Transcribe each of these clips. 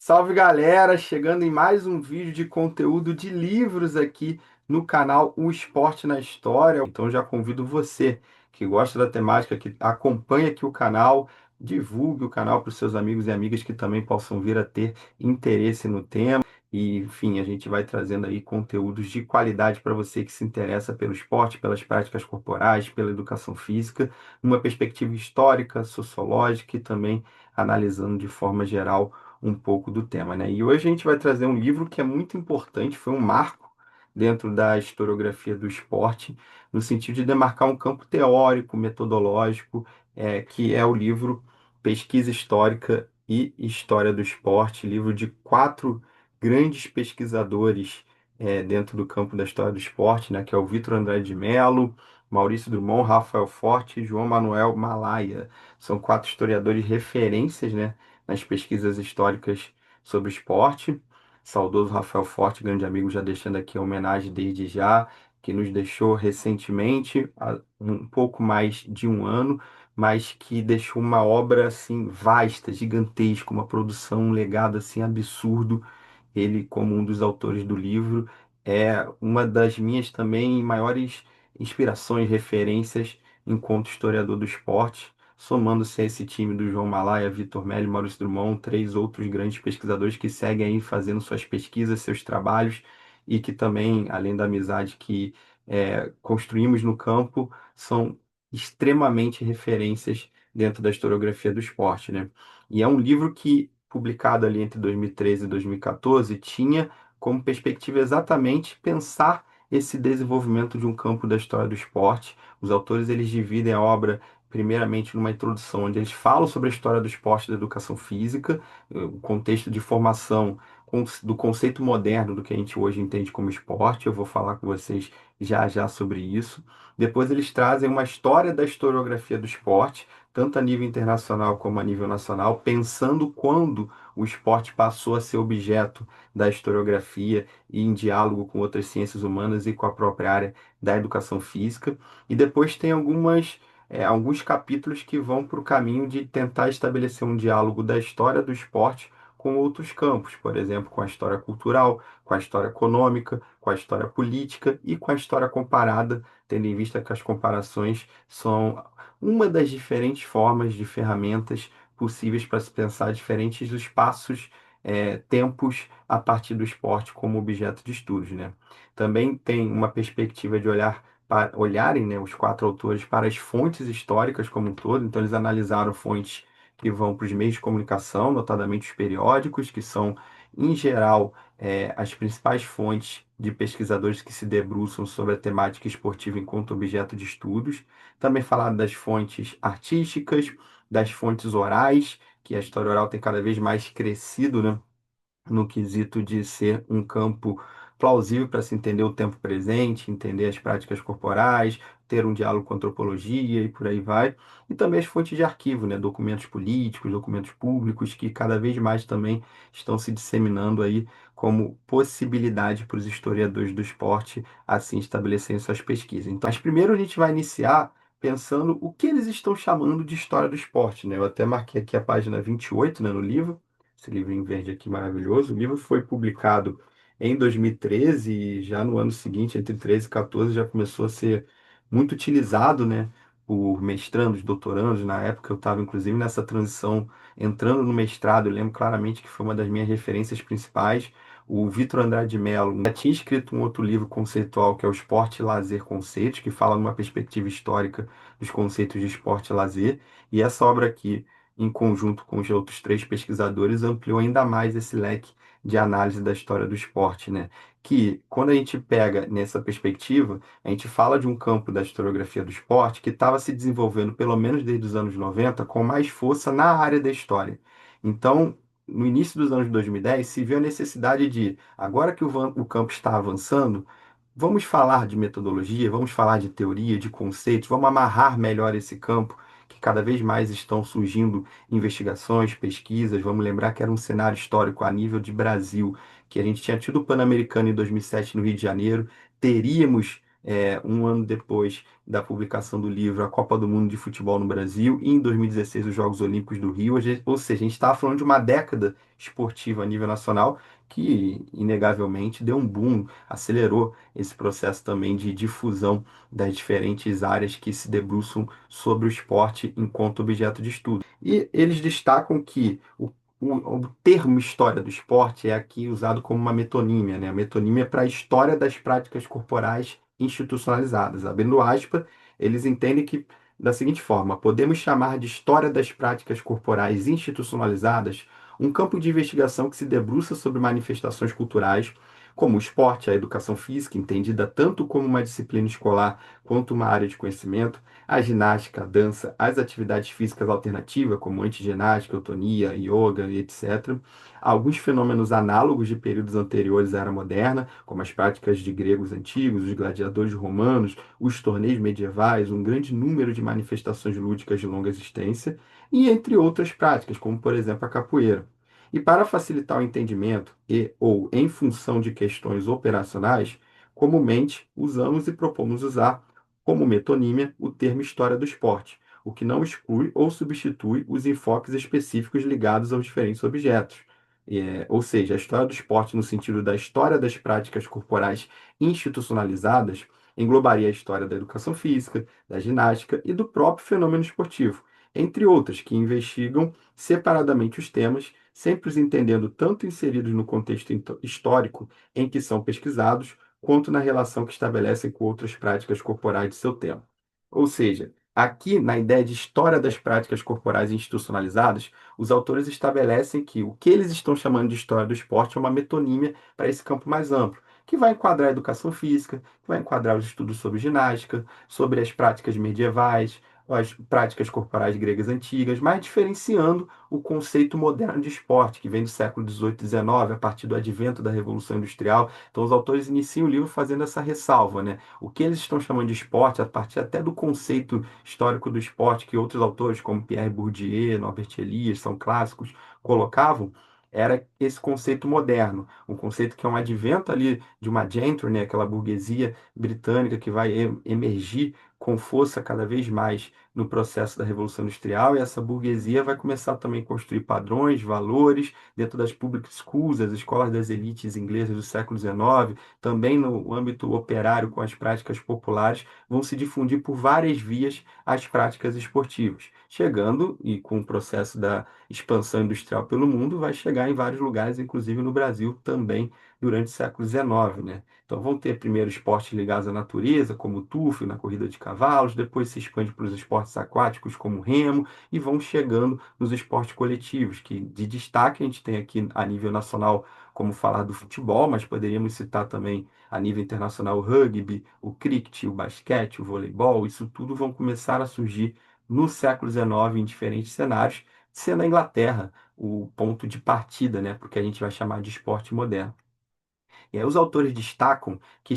Salve galera, chegando em mais um vídeo de conteúdo de livros aqui no canal O Esporte na História. Então já convido você que gosta da temática, que acompanha aqui o canal, divulgue o canal para os seus amigos e amigas que também possam vir a ter interesse no tema. E, enfim, a gente vai trazendo aí conteúdos de qualidade para você que se interessa pelo esporte, pelas práticas corporais, pela educação física, numa perspectiva histórica, sociológica e também analisando de forma geral um pouco do tema, né? E hoje a gente vai trazer um livro que é muito importante, foi um marco dentro da historiografia do esporte, no sentido de demarcar um campo teórico, metodológico, que é o livro Pesquisa Histórica e História do Esporte, livro de quatro grandes pesquisadores dentro do campo da história do esporte, né? Que é o Vitor Andrade de Mello, Maurício Drummond, Rafael Forte e João Manuel Malaya. São quatro historiadores referências, né, nas pesquisas históricas sobre esporte. Saudoso Rafael Forte, grande amigo, já deixando aqui a homenagem desde já, que nos deixou recentemente, há um pouco mais de um ano, mas que deixou uma obra assim vasta, gigantesca, uma produção, um legado assim absurdo. Ele, como um dos autores do livro, é uma das minhas também maiores inspirações, referências enquanto historiador do esporte, somando-se a esse time do João Malaya, Vitor Melli, Maurício Drummond, três outros grandes pesquisadores que seguem aí fazendo suas pesquisas, seus trabalhos, e que também, além da amizade que construímos no campo, são extremamente referências dentro da historiografia do esporte, né? E é um livro que, publicado ali entre 2013 e 2014, tinha como perspectiva exatamente pensar esse desenvolvimento de um campo da história do esporte. Os autores eles dividem a obra primeiramente numa introdução onde eles falam sobre a história do esporte e da educação física, o contexto de formação do conceito moderno do que a gente hoje entende como esporte. Eu vou falar com vocês já já sobre isso. Depois eles trazem uma história da historiografia do esporte, tanto a nível internacional como a nível nacional, pensando quando o esporte passou a ser objeto da historiografia e em diálogo com outras ciências humanas e com a própria área da educação física. E depois tem alguns capítulos que vão para o caminho de tentar estabelecer um diálogo da história do esporte com outros campos, por exemplo, com a história cultural, com a história econômica, com a história política e com a história comparada, tendo em vista que as comparações são uma das diferentes formas de ferramentas possíveis para se pensar diferentes espaços, tempos a partir do esporte como objeto de estudos, né? Também tem uma perspectiva de olharem, né, os quatro autores para as fontes históricas como um todo. Então eles analisaram fontes que vão para os meios de comunicação, notadamente os periódicos, que são, em geral, as principais fontes de pesquisadores que se debruçam sobre a temática esportiva enquanto objeto de estudos. Também falaram das fontes artísticas, das fontes orais, que a história oral tem cada vez mais crescido, né, no quesito de ser um campo plausível para se entender o tempo presente, entender as práticas corporais, ter um diálogo com a antropologia e por aí vai. E também as fontes de arquivo, né? Documentos políticos, documentos públicos, que cada vez mais também estão se disseminando aí como possibilidade para os historiadores do esporte assim estabelecerem suas pesquisas. Então, mas primeiro a gente vai iniciar pensando o que eles estão chamando de história do esporte, né? Eu até marquei aqui a página 28, né, no livro, esse livrinho verde aqui maravilhoso. O livro foi publicado em 2013 e já no ano seguinte, entre 13 e 14, já começou a ser muito utilizado, né, por mestrandos, doutorandos. Na época eu estava, inclusive, nessa transição, entrando no mestrado. Eu lembro claramente que foi uma das minhas referências principais. O Vitor Andrade de Mello já tinha escrito um outro livro conceitual, que é o Esporte e Lazer Conceitos, que fala numa perspectiva histórica dos conceitos de esporte e lazer. E essa obra aqui, em conjunto com os outros três pesquisadores, ampliou ainda mais esse leque de análise da história do esporte, né? Que, quando a gente pega nessa perspectiva, a gente fala de um campo da historiografia do esporte que estava se desenvolvendo, pelo menos desde os anos 90, com mais força na área da história. Então, no início dos anos 2010, se viu a necessidade de, agora que o campo está avançando, vamos falar de metodologia, vamos falar de teoria, de conceitos, vamos amarrar melhor esse campo, que cada vez mais estão surgindo investigações, pesquisas. Vamos lembrar que era um cenário histórico a nível de Brasil, que a gente tinha tido o Pan-Americano em 2007 no Rio de Janeiro, teríamos um ano depois da publicação do livro, a Copa do Mundo de Futebol no Brasil, e em 2016 os Jogos Olímpicos do Rio. Ou seja, a gente está falando de uma década esportiva a nível nacional que, inegavelmente, deu um boom, acelerou esse processo também de difusão das diferentes áreas que se debruçam sobre o esporte enquanto objeto de estudo. E eles destacam que o termo história do esporte é aqui usado como uma metonímia, né? A metonímia é para a história das práticas corporais institucionalizadas. Abrindo aspas, eles entendem que da seguinte forma: podemos chamar de história das práticas corporais institucionalizadas um campo de investigação que se debruça sobre manifestações culturais, como o esporte, a educação física, entendida tanto como uma disciplina escolar quanto uma área de conhecimento, a ginástica, a dança, as atividades físicas alternativas, como antiginástica, eutonia, yoga, etc. Alguns fenômenos análogos de períodos anteriores à Era Moderna, como as práticas de gregos antigos, os gladiadores romanos, os torneios medievais, um grande número de manifestações lúdicas de longa existência, e entre outras práticas, como por exemplo a capoeira. E para facilitar o entendimento e ou em função de questões operacionais, comumente usamos e propomos usar como metonímia o termo história do esporte, o que não exclui ou substitui os enfoques específicos ligados aos diferentes objetos. Ou seja, a história do esporte, no sentido da história das práticas corporais institucionalizadas, englobaria a história da educação física, da ginástica e do próprio fenômeno esportivo, entre outras, que investigam separadamente os temas, sempre os entendendo tanto inseridos no contexto histórico em que são pesquisados, quanto na relação que estabelecem com outras práticas corporais de seu tempo. Ou seja, aqui na ideia de história das práticas corporais institucionalizadas, os autores estabelecem que o que eles estão chamando de história do esporte é uma metonímia para esse campo mais amplo, que vai enquadrar a educação física, que vai enquadrar os estudos sobre ginástica, sobre as práticas medievais, as práticas corporais gregas antigas, mas diferenciando o conceito moderno de esporte, que vem do século XVIII e XIX, a partir do advento da Revolução Industrial. Então, os autores iniciam o livro fazendo essa ressalva, né? O que eles estão chamando de esporte, a partir até do conceito histórico do esporte, que outros autores, como Pierre Bourdieu, Norbert Elias, são clássicos, colocavam, era esse conceito moderno, um conceito que é um advento ali de uma gentry, né? Aquela burguesia britânica que vai emergir com força cada vez mais no processo da Revolução Industrial, e essa burguesia vai começar também a construir padrões, valores dentro das public schools, as escolas das elites inglesas do século XIX, também no âmbito operário com as práticas populares, vão se difundir por várias vias as práticas esportivas. Chegando, e com o processo da expansão industrial pelo mundo, vai chegar em vários lugares, inclusive no Brasil também, durante o século XIX, né? Então vão ter primeiro esportes ligados à natureza, como o tufo na corrida de cavalos, depois se expande para os esportes aquáticos, como o remo, e vão chegando nos esportes coletivos, que de destaque a gente tem aqui a nível nacional, como falar do futebol, mas poderíamos citar também a nível internacional o rugby, o cricket, o basquete, o voleibol, isso tudo vão começar a surgir no século XIX em diferentes cenários, sendo a Inglaterra o ponto de partida, né, porque a gente vai chamar de esporte moderno. E aí os autores destacam que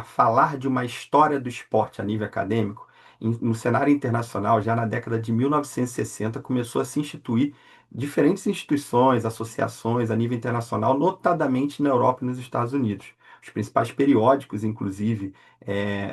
falar de uma história do esporte a nível acadêmico, no cenário internacional, já na década de 1960, começou a se instituir diferentes instituições, associações a nível internacional, notadamente na Europa e nos Estados Unidos. Os principais periódicos, inclusive,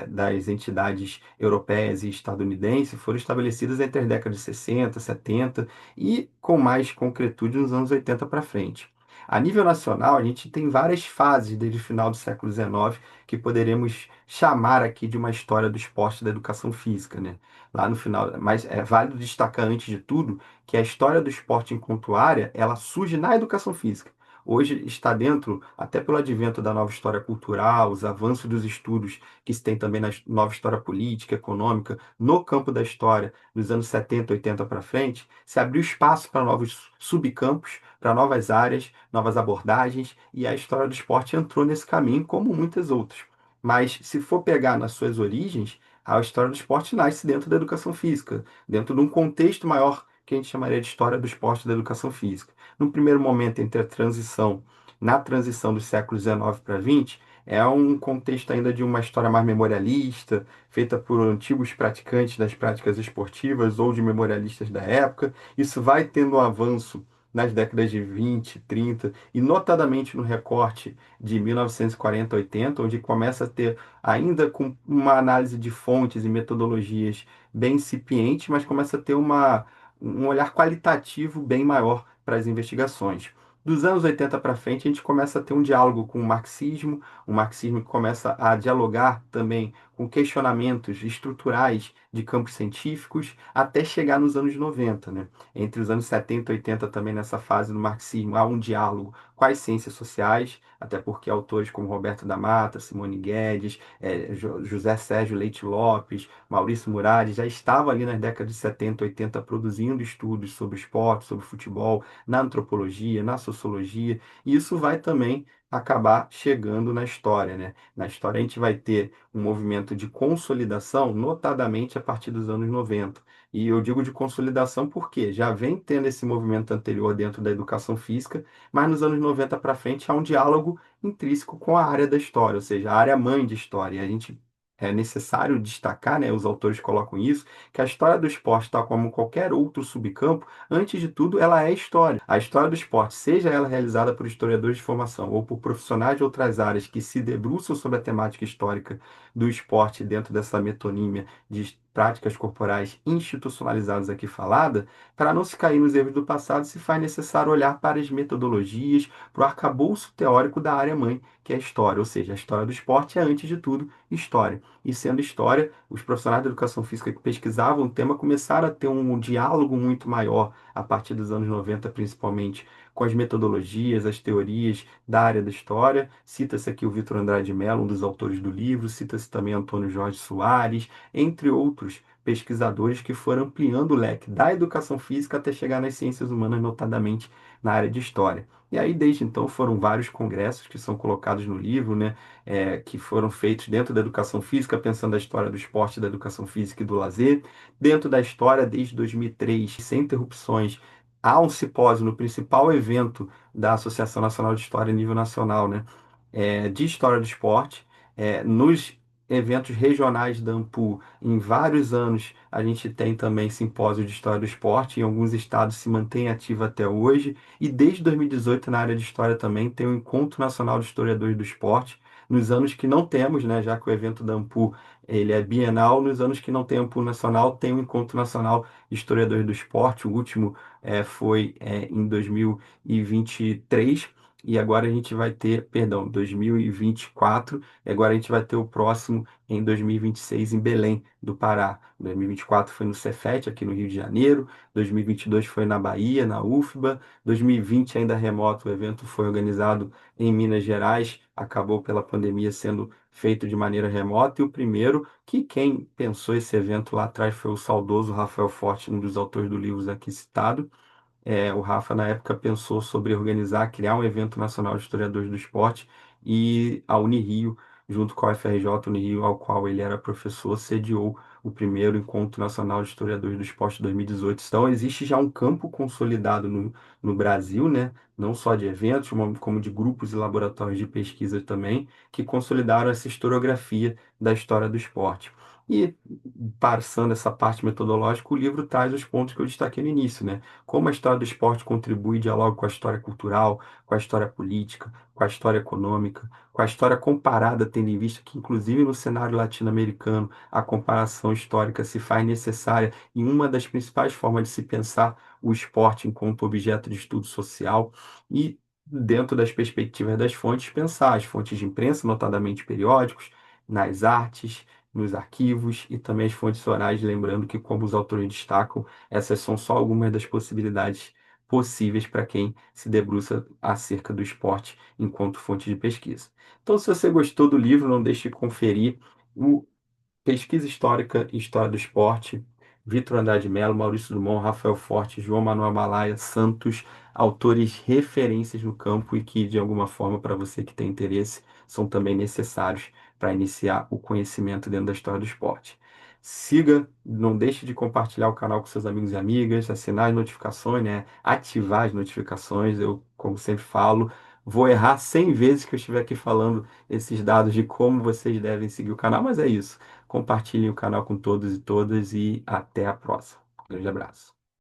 das entidades europeias e estadunidenses, foram estabelecidos entre as décadas de 60, 70 e com mais concretude nos anos 80 para frente. A nível nacional, a gente tem várias fases desde o final do século XIX que poderemos chamar aqui de uma história do esporte e da educação física, né? Lá no final, mas é válido destacar antes de tudo que a história do esporte enquanto área, ela surge na educação física. Hoje está dentro, até pelo advento da nova história cultural, os avanços dos estudos que se tem também na nova história política, econômica, no campo da história, nos anos 70, 80 para frente, se abriu espaço para novos subcampos, para novas áreas, novas abordagens, e a história do esporte entrou nesse caminho, como muitas outras. Mas se for pegar nas suas origens, a história do esporte nasce dentro da educação física, dentro de um contexto maior que a gente chamaria de história do esporte e da educação física. No primeiro momento, na transição dos séculos XIX para XX, é um contexto ainda de uma história mais memorialista, feita por antigos praticantes das práticas esportivas ou de memorialistas da época. Isso vai tendo um avanço nas décadas de 20, 30 e notadamente no recorte de 1940, 80, onde começa a ter ainda com uma análise de fontes e metodologias bem incipiente, mas começa a ter um olhar qualitativo bem maior para as investigações. Dos anos 80 para frente, a gente começa a ter um diálogo com o marxismo que começa a dialogar também com questionamentos estruturais de campos científicos, até chegar nos anos 90, né? Entre os anos 70 e 80, também nessa fase do marxismo, há um diálogo com as ciências sociais, até porque autores como Roberto da Mata, Simone Guedes, José Sérgio Leite Lopes, Maurício Murari já estavam ali nas décadas de 70, 80 produzindo estudos sobre esporte, sobre futebol, na antropologia, na sociologia, e isso vai também acabar chegando na história, né? Na história a gente vai ter um movimento de consolidação, notadamente a partir dos anos 90. E eu digo de consolidação porque já vem tendo esse movimento anterior dentro da educação física, mas nos anos 90 para frente há um diálogo intrínseco com a área da história, ou seja, a área mãe de história. E a gente é necessário destacar, né, os autores colocam isso, que a história do esporte, tal como qualquer outro subcampo, antes de tudo, ela é história. A história do esporte, seja ela realizada por historiadores de formação ou por profissionais de outras áreas que se debruçam sobre a temática histórica do esporte dentro dessa metonímia de práticas corporais institucionalizadas aqui falada, para não se cair nos erros do passado, se faz necessário olhar para as metodologias, para o arcabouço teórico da área mãe, que é a história. Ou seja, a história do esporte é, antes de tudo, história. E sendo história, os profissionais da educação física que pesquisavam o tema começaram a ter um diálogo muito maior a partir dos anos 90, principalmente, com as metodologias, as teorias da área da história. Cita-se aqui o Vitor Andrade de Mello, um dos autores do livro, cita-se também Antônio Jorge Soares, entre outros pesquisadores que foram ampliando o leque da educação física até chegar nas ciências humanas, notadamente na área de história. E aí, desde então, foram vários congressos que são colocados no livro, né, que foram feitos dentro da educação física, pensando a história do esporte, da educação física e do lazer. Dentro da história, desde 2003, sem interrupções, há um simpósio no principal evento da Associação Nacional de História a nível nacional, né, de história do esporte. Nos eventos regionais da AMPU, em vários anos, a gente tem também simpósio de história do esporte, em alguns estados se mantém ativo até hoje, e desde 2018, na área de história também, tem o Encontro Nacional de Historiadores do Esporte, nos anos que não temos, né, já que o evento da AMPU ele é bienal, nos anos que não tem AMPU nacional, tem o Encontro Nacional de Historiadores do Esporte, o último foi em 2023, e agora a gente vai ter, perdão, 2024, e agora a gente vai ter o próximo em 2026 em Belém, do Pará. 2024 foi no Cefet, aqui no Rio de Janeiro, 2022 foi na Bahia, na UFBA, 2020 ainda remoto, o evento foi organizado em Minas Gerais, acabou pela pandemia sendo feito de maneira remota, e o primeiro, que quem pensou esse evento lá atrás foi o saudoso Rafael Forte, um dos autores do livro aqui citado. O Rafa, na época, pensou sobre organizar, criar um evento nacional de historiadores do esporte, e a Unirio, junto com a FRJ Unirio, ao qual ele era professor, sediou o primeiro Encontro Nacional de Historiadores do Esporte 2018. Então, existe já um campo consolidado no Brasil, né? Não só de eventos, como de grupos e laboratórios de pesquisa também, que consolidaram essa historiografia da história do esporte. E, passando essa parte metodológica, o livro traz os pontos que eu destaquei no início, né? Como a história do esporte contribui e dialoga com a história cultural, com a história política, com a história econômica, com a história comparada, tendo em vista que, inclusive no cenário latino-americano, a comparação histórica se faz necessária e uma das principais formas de se pensar o esporte enquanto objeto de estudo social e, dentro das perspectivas das fontes, pensar as fontes de imprensa, notadamente periódicos, nas artes, nos arquivos e também as fontes orais, lembrando que, como os autores destacam, essas são só algumas das possibilidades possíveis para quem se debruça acerca do esporte enquanto fonte de pesquisa. Então, se você gostou do livro, não deixe de conferir o Pesquisa Histórica e História do Esporte, Vitor Andrade de Mello, Maurício Dumont, Rafael Forte, João Manuel Malaya Santos, autores referências no campo e que, de alguma forma, para você que tem interesse, são também necessários para iniciar o conhecimento dentro da história do esporte. Siga, não deixe de compartilhar o canal com seus amigos e amigas, assinar as notificações, né? Ativar as notificações. Eu, como sempre falo, vou errar 100 vezes que eu estiver aqui falando esses dados de como vocês devem seguir o canal, mas é isso. Compartilhem o canal com todos e todas e até a próxima. Um grande abraço.